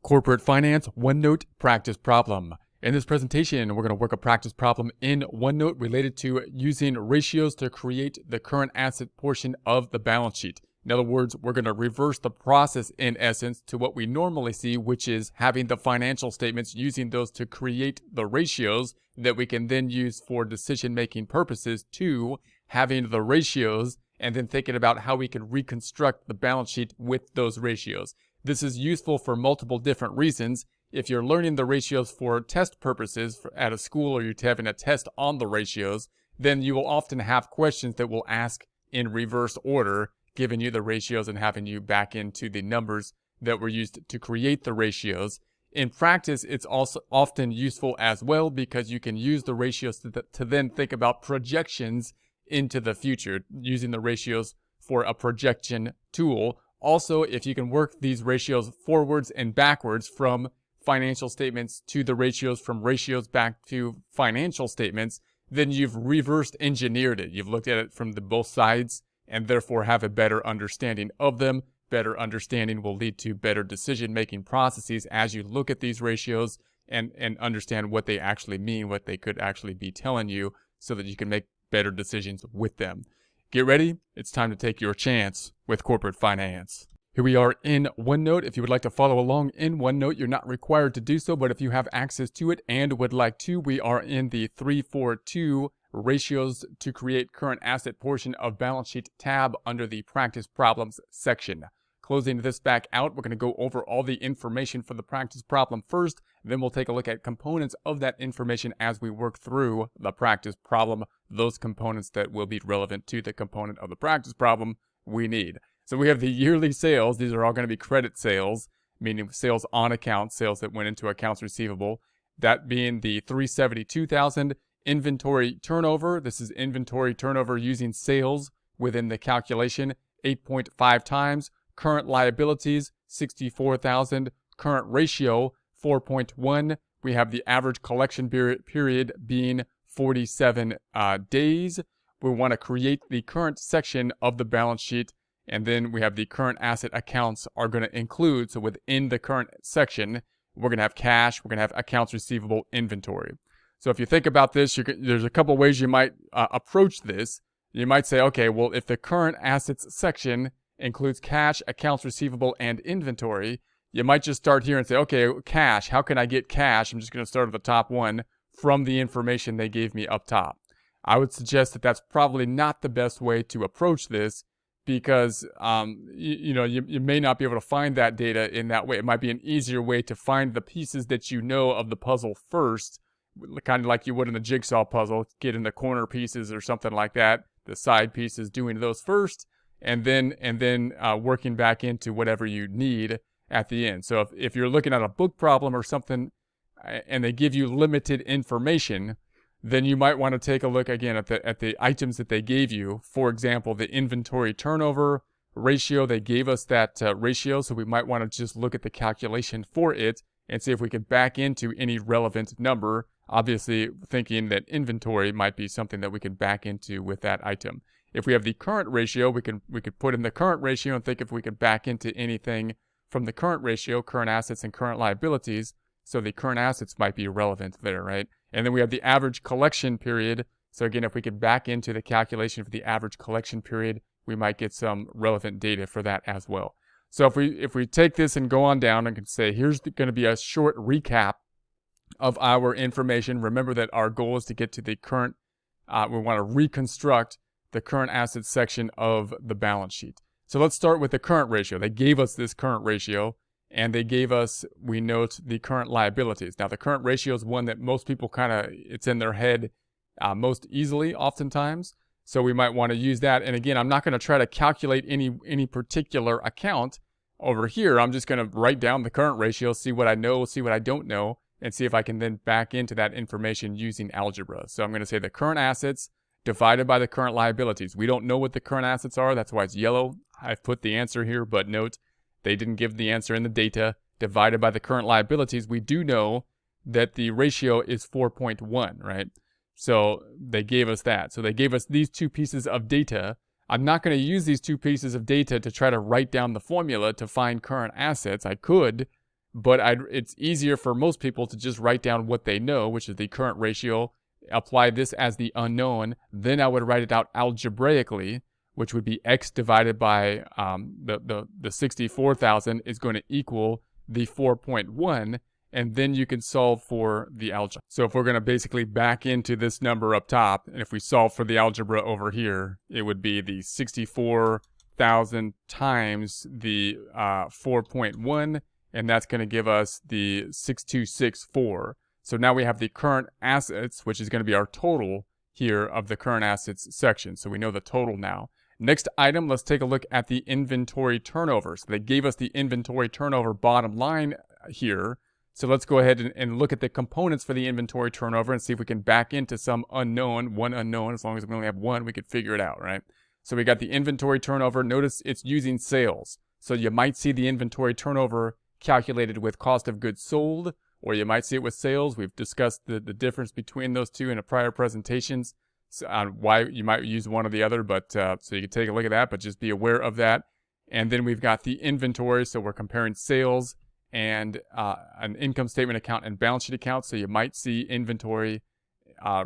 Corporate Finance OneNote Practice Problem. In this presentation, we're going to work a practice problem in OneNote related to using ratios to create the current asset portion of the balance sheet. In other words, we're going to reverse the process in essence to what we normally see, which is having the financial statements, using those to create the ratios that we can then use for decision-making purposes, to having the ratios and then thinking about how we can reconstruct the balance sheet with those ratios. This is useful for multiple different reasons. If you're learning the ratios for test purposes at a school, or you're having a test on the ratios, then you will often have questions that will ask in reverse order, giving you the ratios and having you back into the numbers that were used to create the ratios. In practice, it's also often useful as well because you can use the ratios to then think about projections into the future, using the ratios for a projection tool. Also, if you can work these ratios forwards and backwards from financial statements to the ratios, from ratios back to financial statements, then you've reversed engineered it. You've looked at it from both sides and therefore have a better understanding of them. Better understanding will lead to better decision-making processes as you look at these ratios and understand what they actually mean, what they could actually be telling you, so that you can make better decisions with them. Get ready. It's time to take your chance with corporate finance. Here we are in OneNote. If you would like to follow along in OneNote, you're not required to do so, but if you have access to it and would like to, we are in the 342 Ratios to Create Current Asset portion of Balance Sheet tab under the Practice Problems section. Closing this back out, we're going to go over all the information for the practice problem first, then we'll take a look at components of that information as we work through the practice problem, those components that will be relevant to the component of the practice problem we need. So we have the yearly sales. These are all going to be credit sales, meaning sales on account, sales that went into accounts receivable. That being the $372,000. Inventory turnover. This is inventory turnover using sales within the calculation, 8.5 times. Current liabilities, 64,000. Current ratio, 4.1. We have the average collection period being 47 days. We want to create the current section of the balance sheet, and then we have the current asset accounts are going to include, so within the current section, we're going to have cash, we're going to have accounts receivable, inventory. So if you think about this, there's a couple ways you might approach this. You might say, okay, well, if the current assets section includes cash, accounts receivable, and inventory, you might just start here and say, okay, cash, how can I get cash? I'm just going to start at the top one from the information they gave me up top. I would suggest that that's probably not the best way to approach this, because you may not be able to find that data in that way. It might be an easier way to find the pieces that you know of the puzzle first, kind of like you would in the jigsaw puzzle, get in the corner pieces or something like that, the side pieces, doing those first, and then working back into whatever you need at the end. So if you're looking at a book problem or something and they give you limited information, then you might want to take a look again at the items that they gave you. For example, the inventory turnover ratio, they gave us that ratio, so we might want to just look at the calculation for it and see if we can back into any relevant number, obviously thinking that inventory might be something that we can back into with that item. If we have the current ratio, we could put in the current ratio and think if we could back into anything from the current ratio, current assets and current liabilities. So the current assets might be relevant there, right? And then we have the average collection period. So again, if we could back into the calculation for the average collection period, we might get some relevant data for that as well. So if we take this and go on down and can say, here's going to be a short recap of our information. Remember that our goal is to get to the current, we want to reconstruct the current assets section of the balance sheet. So let's start with the current ratio. They gave us this current ratio, and they gave us, we note, the current liabilities. Now, the current ratio is one that most people it's in their head most easily, oftentimes. So we might want to use that. And again, I'm not going to try to calculate any particular account over here. I'm just going to write down the current ratio, see what I know, see what I don't know, and see if I can then back into that information using algebra. So I'm going to say the current assets divided by the current liabilities. We don't know what the current assets are. That's why it's yellow. I've put the answer here, but note, they didn't give the answer in the data. Divided by the current liabilities, we do know that the ratio is 4.1, right? So they gave us that. So they gave us these two pieces of data. I'm not going to use these two pieces of data to try to write down the formula to find current assets. I could, but it's easier for most people to just write down what they know, which is the current ratio, apply this as the unknown, then I would write it out algebraically, which would be x divided by the 64,000 is going to equal the 4.1, and then you can solve for the algebra. So if we're going to basically back into this number up top, and if we solve for the algebra over here, it would be the 64,000 times the 4.1, and that's going to give us the 6264. So now we have the current assets, which is going to be our total here of the current assets section. So we know the total now. Next item, let's take a look at the inventory turnover. So they gave us the inventory turnover bottom line here. So let's go ahead and look at the components for the inventory turnover and see if we can back into some unknown, one unknown. As long as we only have one, we could figure it out, right? So we got the inventory turnover. Notice it's using sales. So you might see the inventory turnover calculated with cost of goods sold, or you might see it with sales. We've discussed the difference between those two in a prior presentations on why you might use one or the other, but so you can take a look at that, but just be aware of that. And then we've got the inventory, so we're comparing sales and an income statement account and balance sheet account. So you might see inventory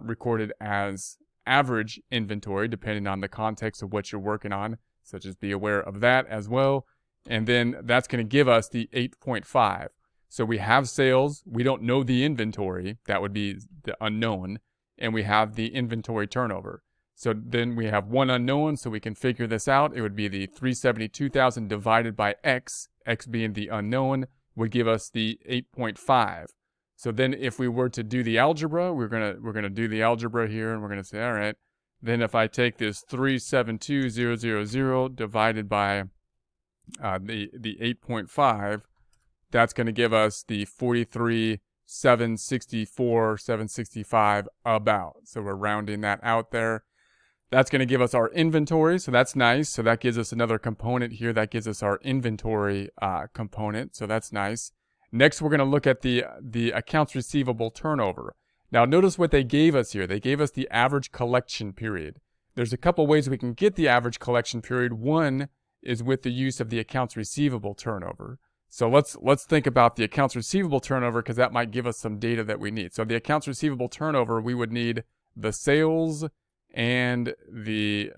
recorded as average inventory, depending on the context of what you're working on. So just be aware of that as well. And then that's going to give us the 8.5. So we have sales. We don't know the inventory. That would be the unknown. And we have the inventory turnover. So then we have one unknown, so we can figure this out. It would be the 372,000 divided by x, x being the unknown, would give us the 8.5. So then if we were to do the algebra, we're gonna do the algebra here, and we're gonna say, all right, then if I take this 372,000 divided by the 8.5, that's going to give us the 43,764, 765 about. So we're rounding that out there. That's going to give us our inventory, so that's nice. So that gives us another component here. That gives us our inventory component, so that's nice. Next, we're going to look at the accounts receivable turnover. Now, notice what they gave us here. They gave us the average collection period. There's a couple ways we can get the average collection period. One is with the use of the accounts receivable turnover. So let's think about the accounts receivable turnover, because that might give us some data that we need. So the accounts receivable turnover, we would need the sales and the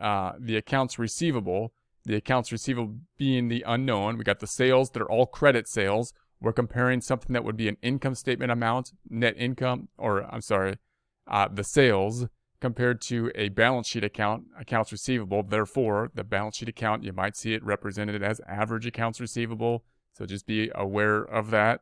accounts receivable. The accounts receivable being the unknown. We got the sales, they're all credit sales. We're comparing something that would be an income statement amount, net income, or I'm sorry, the sales compared to a balance sheet account, accounts receivable. Therefore, the balance sheet account, you might see it represented as average accounts receivable. So just be aware of that.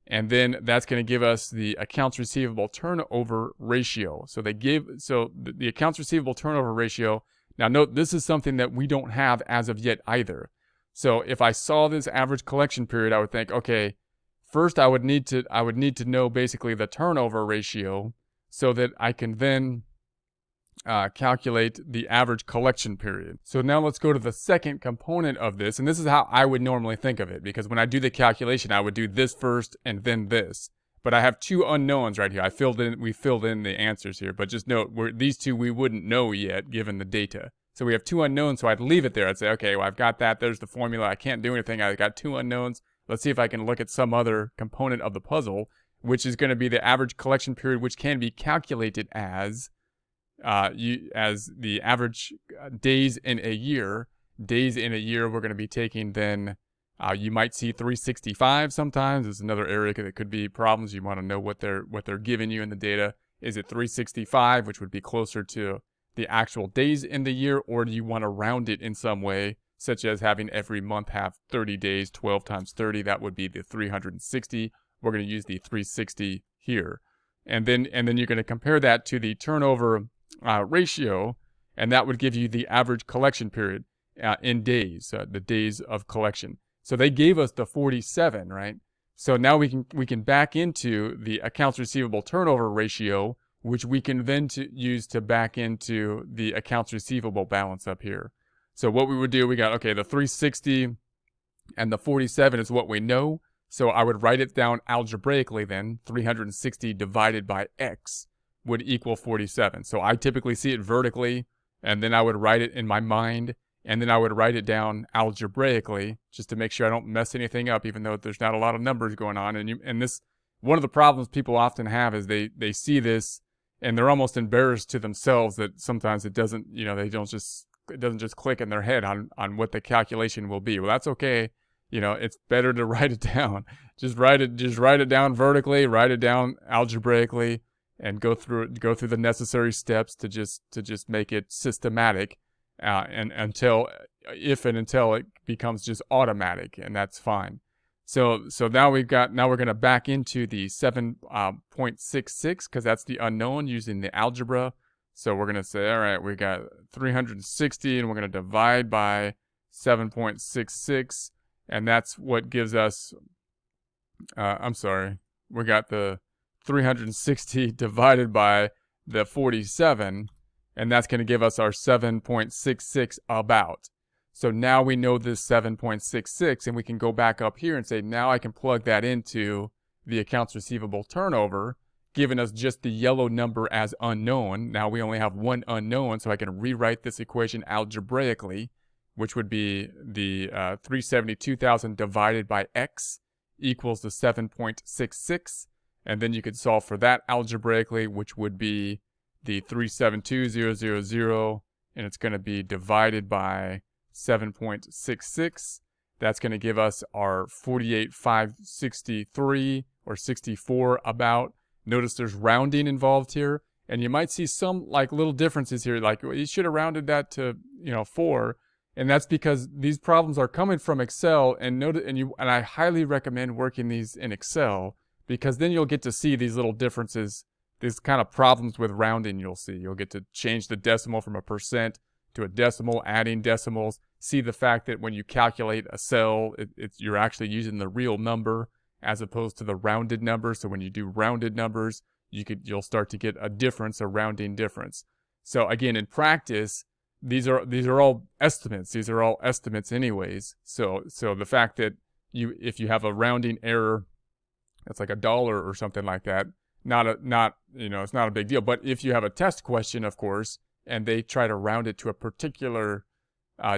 And then that's going to give us the accounts receivable turnover ratio. So the accounts receivable turnover ratio. Now note, this is something that we don't have as of yet either. So if I saw this average collection period, I would think, okay, first I would need to know basically the turnover ratio so that I can then calculate the average collection period. So now let's go to the second component of this, and this is how I would normally think of it, because when I do the calculation, I would do this first and then this. But I have two unknowns right here. We filled in the answers here, but just note, these two we wouldn't know yet given the data. So we have two unknowns, so I'd leave it there. I'd say, okay, well, I've got that. There's the formula. I can't do anything. I've got two unknowns. Let's see if I can look at some other component of the puzzle, which is going to be the average collection period, which can be calculated as the average days in a year. Days in a year, we're going to be taking then, you might see 365 sometimes. There's another area that could be problems. You want to know what they're giving you in the data. Is it 365, which would be closer to the actual days in the year, or do you want to round it in some way, such as having every month have 30 days, 12 times 30, that would be the 360. We're going to use the 360 here. And then you're going to compare that to the turnover ratio, and that would give you the average collection period in days, the days of collection. So they gave us the 47, right? So now we can back into the accounts receivable turnover ratio, which we can then use to back into the accounts receivable balance up here. So what we would do, we got, okay, the 360 and the 47 is what we know. So I would write it down algebraically then. 360 divided by x would equal 47. So I typically see it vertically, and then I would write it in my mind and then I would write it down algebraically just to make sure I don't mess anything up, even though there's not a lot of numbers going on. And this, one of the problems people often have is they see this and they're almost embarrassed to themselves that sometimes it doesn't, you know, it doesn't just click in their head on what the calculation will be. Well, that's okay. You know, it's better to write it down. Just write it down vertically, write it down algebraically, and go through the necessary steps to just make it systematic, and until it becomes just automatic, and that's fine. So now we're going to back into the 7.66 because that's the unknown using the algebra. So we're going to say, all right, we got 360, and we're going to divide by 7.66, and that's what gives us, we got the 360 divided by the 47, and that's going to give us our 7.66 about. So now we know this 7.66, and we can go back up here and say, now I can plug that into the accounts receivable turnover, giving us just the yellow number as unknown. Now we only have one unknown, so I can rewrite this equation algebraically, which would be the 372,000 divided by X equals the 7.66. And then you could solve for that algebraically, which would be the 372,000, and it's going to be divided by 7.66. That's going to give us our 48,563 or 64 about. Notice there's rounding involved here, and you might see some like little differences here. Like you should have rounded that to 4, and that's because these problems are coming from Excel. And I highly recommend working these in Excel, because then you'll get to see these little differences, these kind of problems with rounding. You'll get to change the decimal from a percent to a decimal, adding decimals. See the fact that when you calculate a cell, you're actually using the real number as opposed to the rounded number. So when you do rounded numbers, you'll start to get a difference, a rounding difference. So again, in practice, these are all estimates. These are all estimates anyways. So the fact that if you have a rounding error, that's like $1 or something like that, it's not a big deal. But if you have a test question, of course, and they try to round it to a particular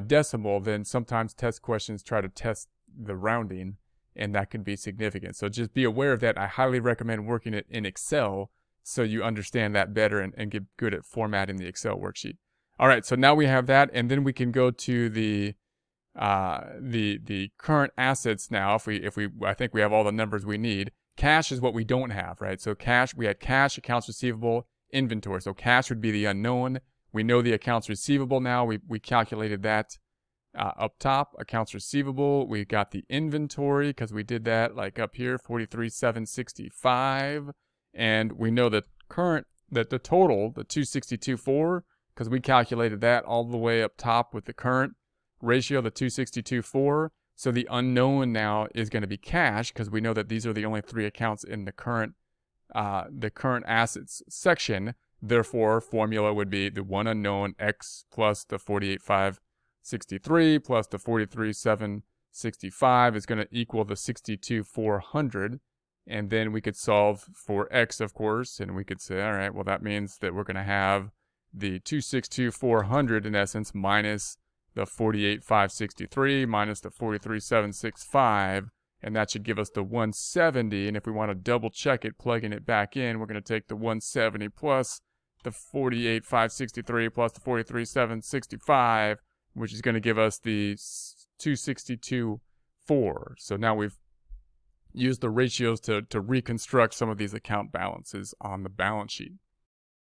decimal, then sometimes test questions try to test the rounding, and that can be significant. So just be aware of that. I highly recommend working it in Excel so you understand that better and get good at formatting the Excel worksheet. All right, so now we have that, and then we can go to the current assets now. I think we have all the numbers we need. Cash is what we don't have, right? So we had cash, accounts receivable, inventory. So cash would be the unknown. We know the accounts receivable now. We calculated that up top. Accounts receivable. We got the inventory because we did that like up here, 43,765. And we know that the total, the 262.4, because we calculated that all the way up top with the current ratio, the 262.4. So the unknown now is going to be cash, because we know that these are the only 3 accounts in the current assets section. Therefore, formula would be the one unknown, X plus the 48,563 plus the 43,765 is going to equal the 62,400. And then we could solve for X, of course, and we could say, all right, well, that means that we're going to have the 262,400 in essence minus the 48,563 minus the 43,765, and that should give us the 170. And if we want to double check it, plugging it back in, we're going to take the 170 plus the 48,563 plus the 43,765, which is going to give us the 262.4. So now we've used the ratios to reconstruct some of these account balances on the balance sheet.